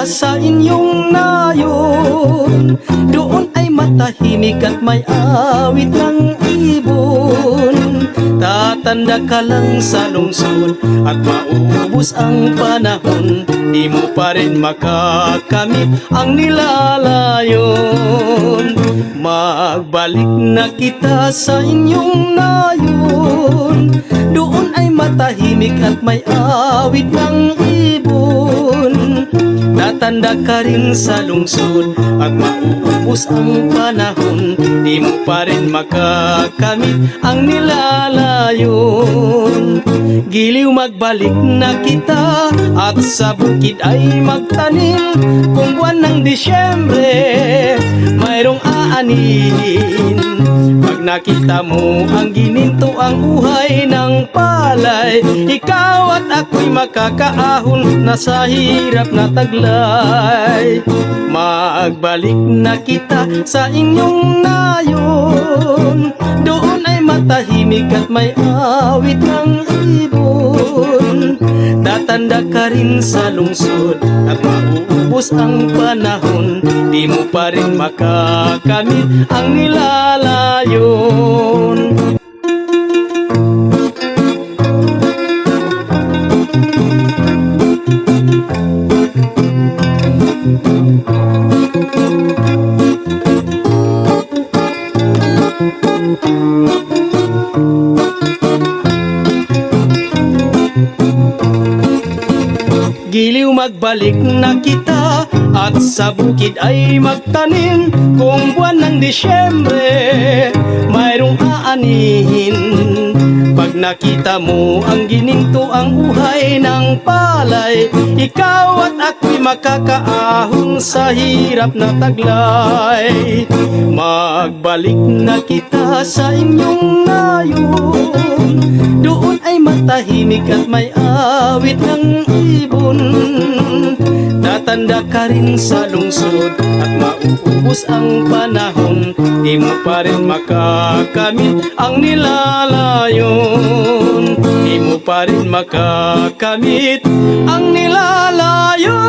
kita sa inyong nayon. Doon ay matahimik at may awit ng ibon. Tatanda ka lang sa lungsod at maubos ang panahon, di mo pa rin makakamit ang nilalayon. Magbalik na kita sa inyong nayon. Doon ay matahimik at may awit ng ibon. Tatanda ka rin sa lungsod at maubos ang panahon, di mo pa rin makakamit ang nilalayon. Giliw magbalik na kita at sa bukid ay magtanim. Kung buwan ng Disyembre mayroong aanihin. Pag nakita mo ang gininto ang uhay ng palay, ikaw at ako'y makakaahon na sa hirap na taglay. Magbalik na kita sa inyong nayon. Doon ay matahimik at may awit ng ibon. Tatanda ka rin sa lungsod at mauubos ang panahon, di mo pa rin makakamit ang nilalayon. Giliw magbalik na kita at sa bukid ay magtanim. Kung buwan ng Disyembre mayroong aanihin. Pag nakita mo ang gininto ang uhay ng palay, ikaw at ako'y makakaahon sa hirap na taglay. Magbalik na kita sa inyong nayon. Doon ay matahimik at may awit ng ibon. Tatanda ka rin sa lungsod at mauubos ang panahon, di mo pa rin makakamit ang nilalayon. Di mo pa rin makakamit ang nilalayon.